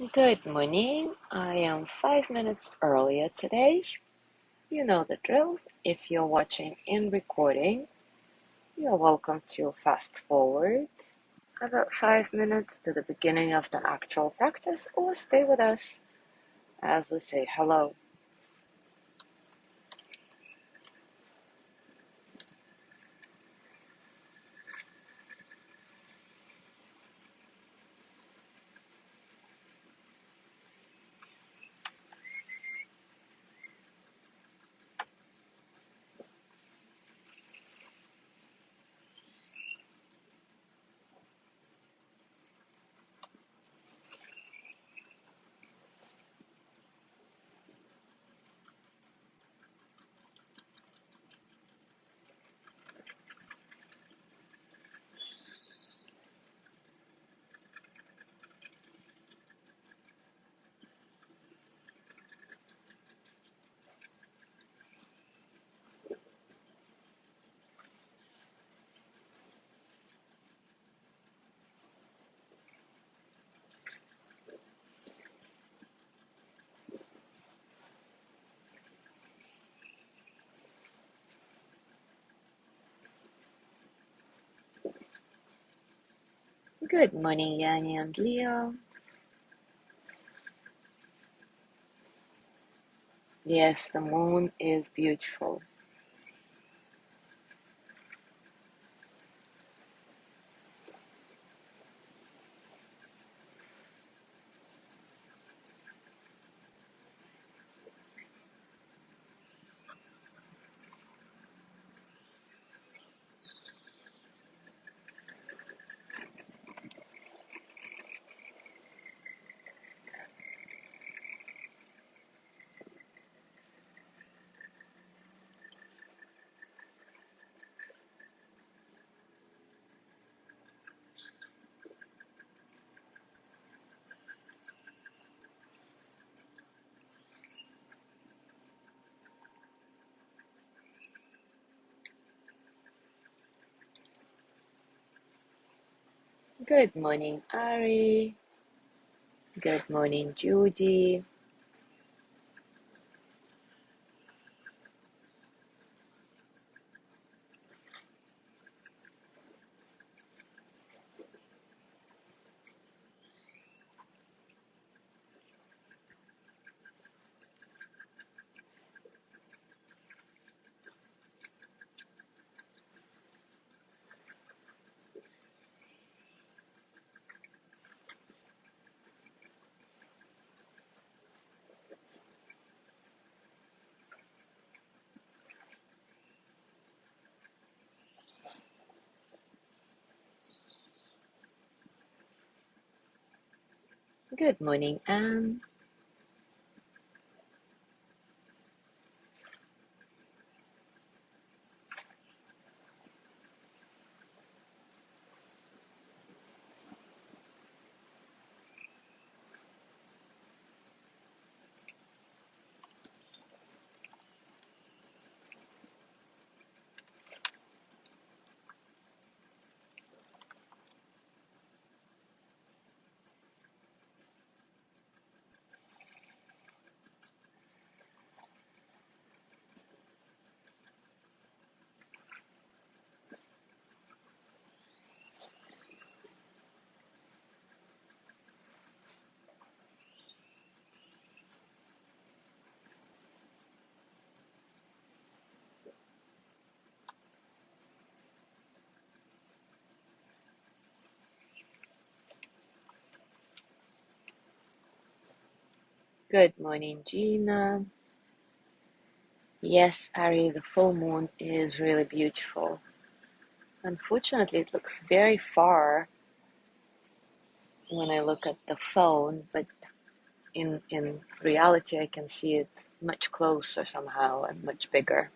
Good morning. I am 5 minutes earlier today. You know the drill. If you're watching in recording, you're welcome to fast forward about 5 minutes to the beginning of the actual practice or stay with us as we say hello. Good morning, Yanni and Leo. Yes, the moon is beautiful. Good morning, Ari. Good morning, Judy. Good morning, Anne. Good morning, Gina. Yes, Ari, the full moon is really beautiful. Unfortunately, it looks very far when I look at the phone, but in reality, I can see it much closer somehow and much bigger.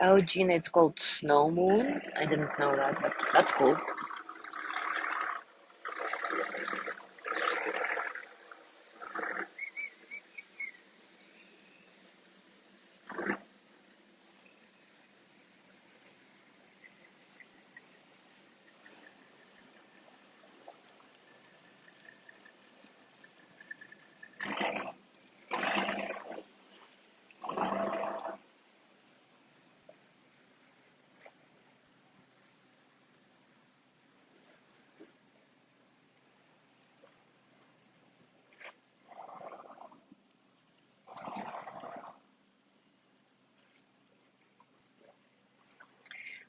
Oh, Gina, it's called snow moon. I didn't know that, but that's cool.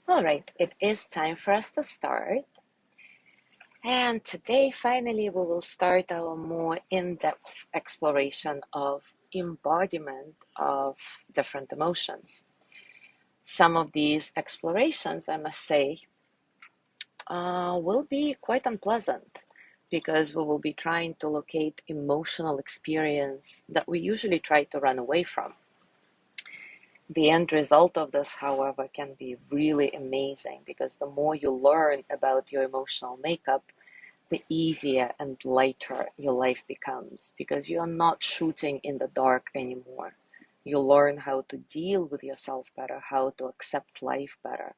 All right, it is time for us to start. And today, finally, we will start our more in-depth exploration of embodiment of different emotions. Some of these explorations, I must say, will be quite unpleasant because we will be trying to locate emotional experience that we usually try to run away from. The end result of this, however, can be really amazing because the more you learn about your emotional makeup, the easier and lighter your life becomes because you are not shooting in the dark anymore. You learn how to deal with yourself better, how to accept life better.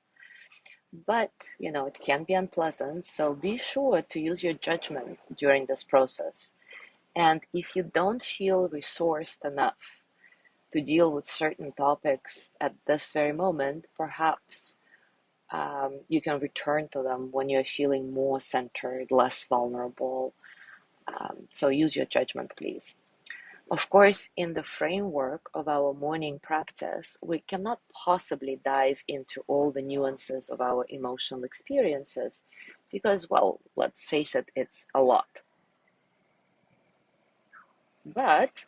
But, it can be unpleasant, so be sure to use your judgment during this process. And if you don't feel resourced enough to deal with certain topics at this very moment, perhaps you can return to them when you're feeling more centered, less vulnerable. So use your judgment, please. Of course, in the framework of our morning practice, we cannot possibly dive into all the nuances of our emotional experiences because, well, let's face it, it's a lot. But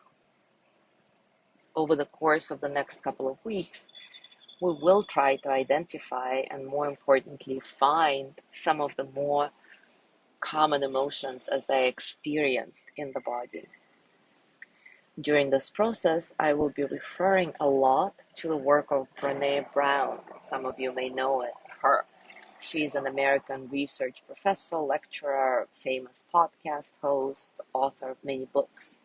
over the course of the next couple of weeks, we will try to identify and, more importantly, find some of the more common emotions as they are experienced in the body. During this process, I will be referring a lot to the work of Brené Brown. Some of you may know her. She's an American research professor, lecturer, famous podcast host, author of many books.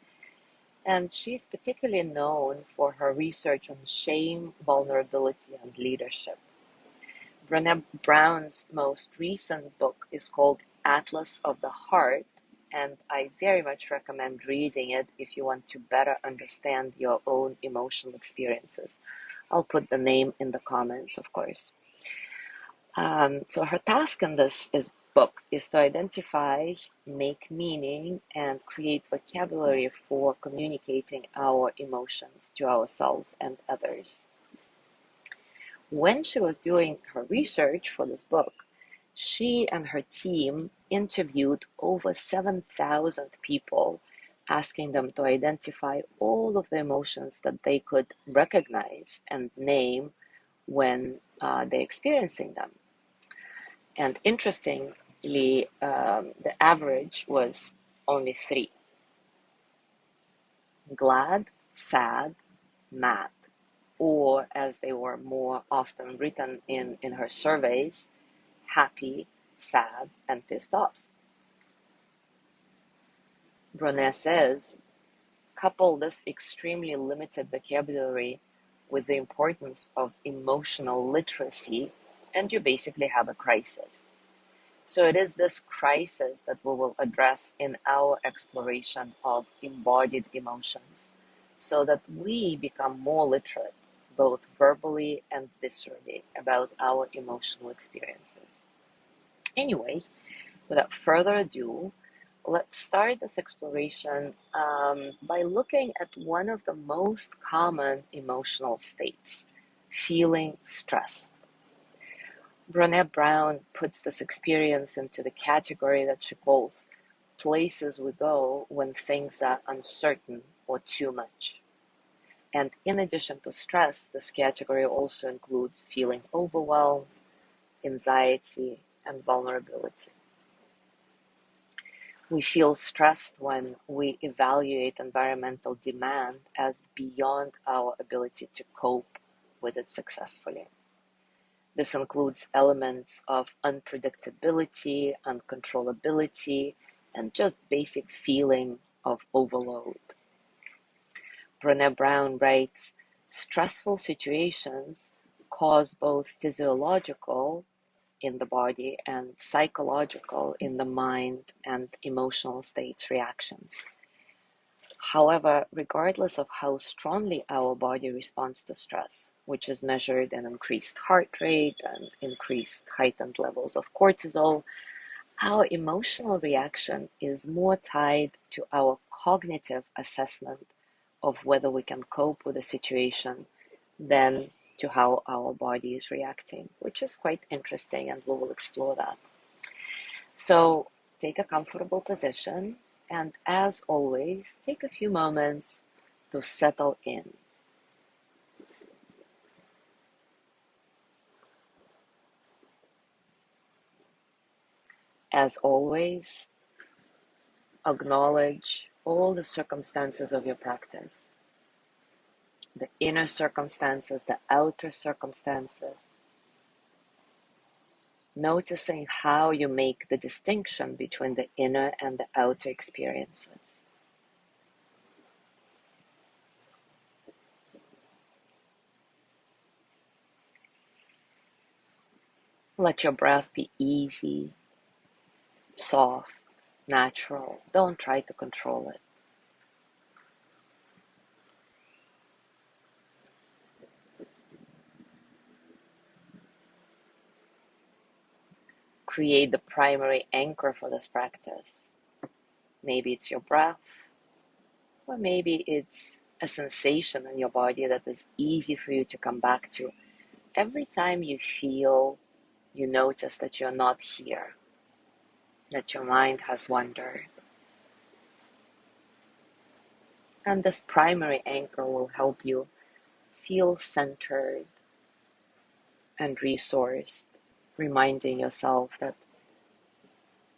And she's particularly known for her research on shame, vulnerability, and leadership. Brené Brown's most recent book is called Atlas of the Heart, and I very much recommend reading it if you want to better understand your own emotional experiences. I'll put the name in the comments, of course. So her task in this book is to identify, make meaning, and create vocabulary for communicating our emotions to ourselves and others. When she was doing her research for this book, she and her team interviewed over 7,000 people, asking them to identify all of the emotions that they could recognize and name when they're experiencing them. And interestingly, the average was only 3: glad, sad, mad, or as they were more often written in her surveys, happy, sad, and pissed off. Brené says, couple this extremely limited vocabulary with the importance of emotional literacy, and you basically have a crisis. So it is this crisis that we will address in our exploration of embodied emotions, so that we become more literate, both verbally and viscerally, about our emotional experiences. Anyway, without further ado, let's start this exploration by looking at one of the most common emotional states: feeling stressed. Brené Brown puts this experience into the category that she calls places we go when things are uncertain or too much. And in addition to stress, this category also includes feeling overwhelmed, anxiety, and vulnerability. We feel stressed when we evaluate environmental demand as beyond our ability to cope with it successfully. This includes elements of unpredictability, uncontrollability, and just basic feeling of overload. Brené Brown writes, stressful situations cause both physiological in the body and psychological in the mind and emotional states reactions. However, regardless of how strongly our body responds to stress, which is measured in increased heart rate and increased heightened levels of cortisol, our emotional reaction is more tied to our cognitive assessment of whether we can cope with a situation than to how our body is reacting, which is quite interesting, and we will explore that. So take a comfortable position, and as always, take a few moments to settle in. As always, acknowledge all the circumstances of your practice, the inner circumstances, the outer circumstances, noticing how you make the distinction between the inner and the outer experiences. Let your breath be easy, soft, natural. Don't try to control it. Create the primary anchor for this practice. Maybe it's your breath, or maybe it's a sensation in your body that is easy for you to come back to. Every time you feel, you notice that you're not here, that your mind has wandered. And this primary anchor will help you feel centered and resourced, reminding yourself that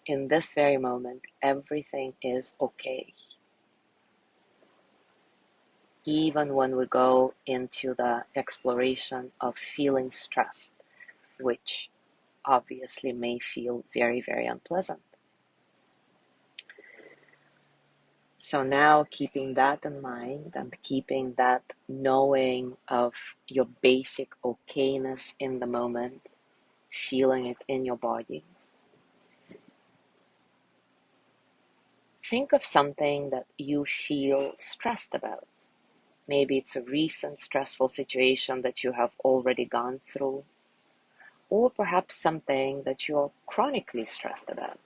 in this very moment, everything is okay. Even when we go into the exploration of feeling stressed, which obviously may feel very, very unpleasant. So now, keeping that in mind and keeping that knowing of your basic okayness in the moment, feeling it in your body, think of something that you feel stressed about. Maybe it's a recent stressful situation that you have already gone through, or perhaps something that you're chronically stressed about.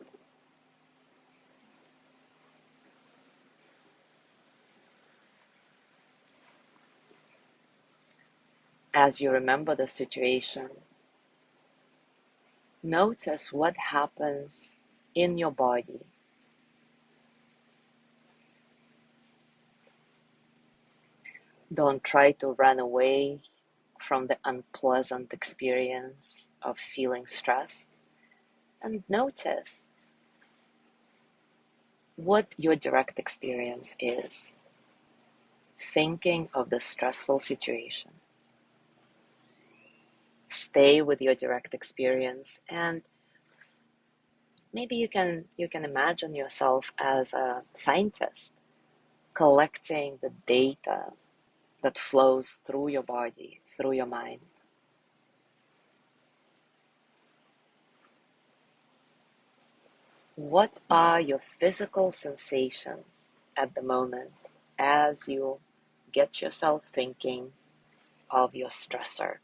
As you remember the situation, notice what happens in your body. Don't try to run away from the unpleasant experience of feeling stressed, and notice what your direct experience is. Thinking of the stressful situation. Stay with your direct experience, and maybe you can imagine yourself as a scientist collecting the data that flows through your body, through your mind. What are your physical sensations at the moment as you get yourself thinking of your stressor?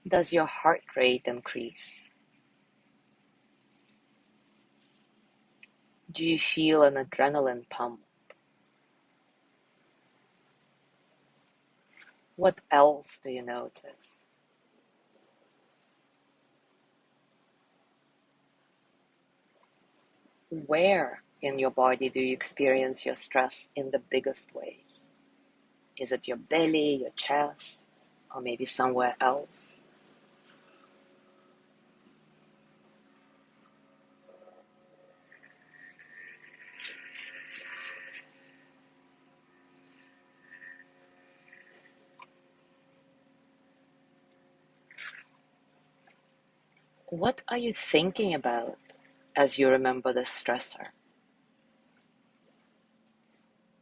Does your heart rate increase? Do you feel an adrenaline pump? What else do you notice? Where in your body do you experience your stress in the biggest way? Is it your belly, your chest, or maybe somewhere else? What are you thinking about as you remember the stressor?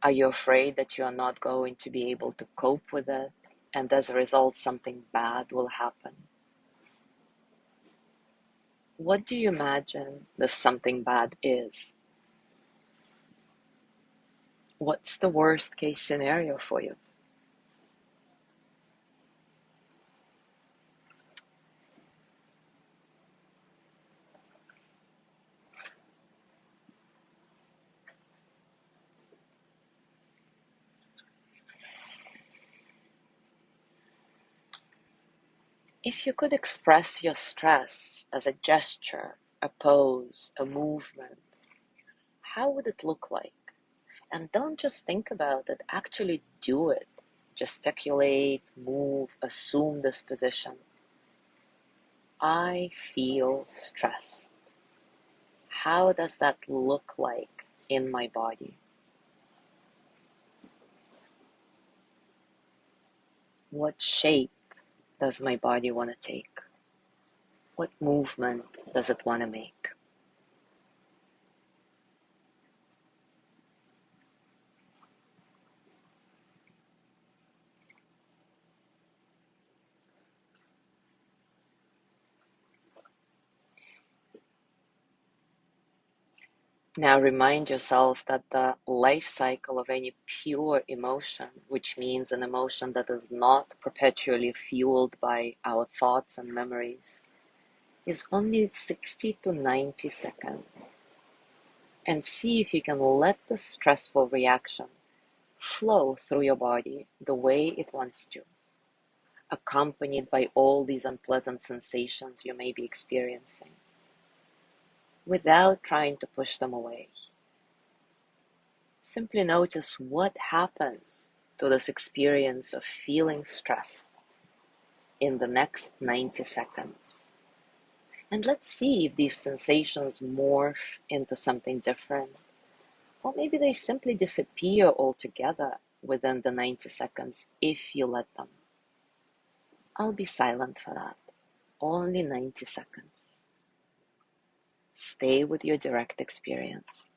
Are you afraid that you are not going to be able to cope with it, and as a result, something bad will happen? What do you imagine the something bad is? What's the worst case scenario for you? If you could express your stress as a gesture, a pose, a movement, how would it look like? And don't just think about it, actually do it. Gesticulate, move, assume this position. I feel stressed. How does that look like in my body? What shape does my body want to take? What movement does it want to make? Now remind yourself that the life cycle of any pure emotion, which means an emotion that is not perpetually fueled by our thoughts and memories, is only 60 to 90 seconds. And see if you can let the stressful reaction flow through your body the way it wants to, accompanied by all these unpleasant sensations you may be experiencing, without trying to push them away. Simply notice what happens to this experience of feeling stressed in the next 90 seconds. And let's see if these sensations morph into something different, or maybe they simply disappear altogether within the 90 seconds if you let them. I'll be silent for that. Only 90 seconds. Stay with your direct experience.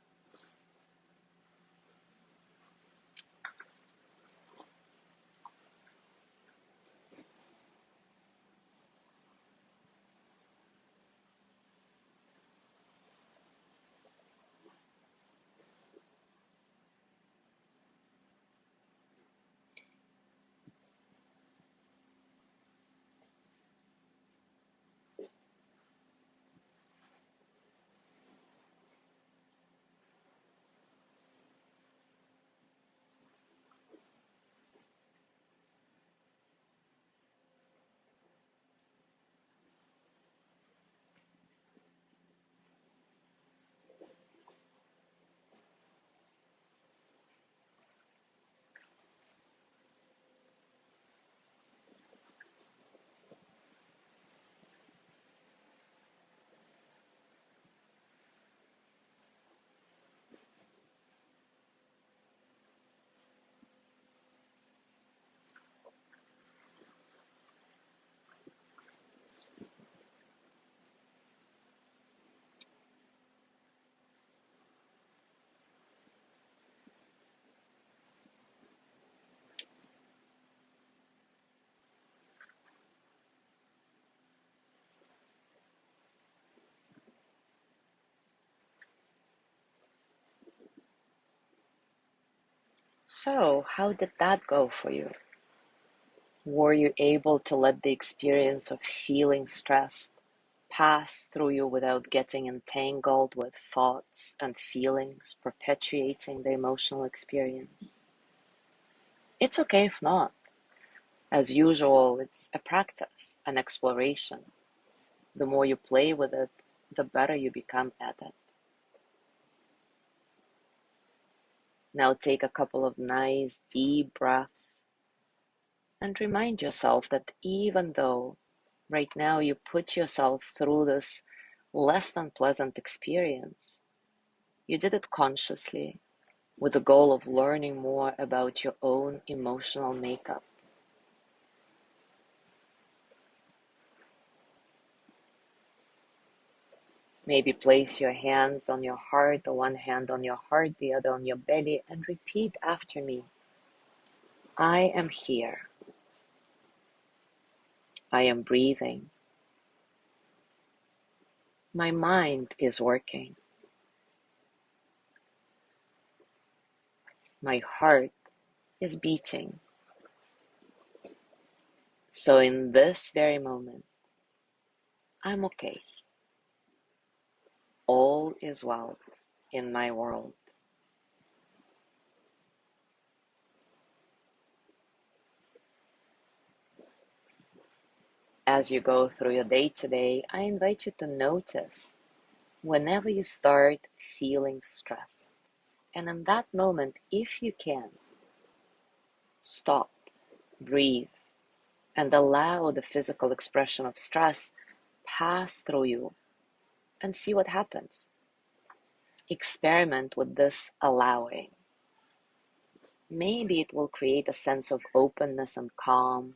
So, how did that go for you? Were you able to let the experience of feeling stressed pass through you without getting entangled with thoughts and feelings, perpetuating the emotional experience? It's okay if not. As usual, it's a practice, an exploration. The more you play with it, the better you become at it. Now take a couple of nice deep breaths and remind yourself that even though right now you put yourself through this less than pleasant experience, you did it consciously with the goal of learning more about your own emotional makeup. Maybe place your hands on your heart, the one hand on your heart, the other on your belly, and repeat after me. I am here. I am breathing. My mind is working. My heart is beating. So in this very moment, I'm okay. All is well in my world. As you go through your day today, I invite you to notice whenever you start feeling stressed. And in that moment, if you can, stop, breathe, and allow the physical expression of stress pass through you and see what happens. Experiment with this allowing. Maybe it will create a sense of openness and calm.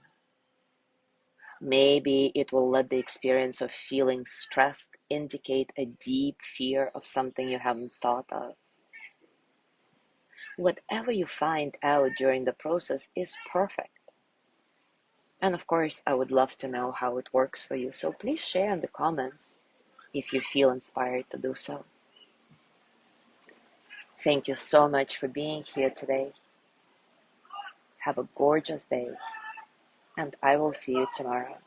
Maybe it will let the experience of feeling stressed indicate a deep fear of something you haven't thought of. Whatever you find out during the process is perfect. And of course, I would love to know how it works for you, so please share in the comments if you feel inspired to do so. Thank you so much for being here today. Have a gorgeous day, and I will see you tomorrow.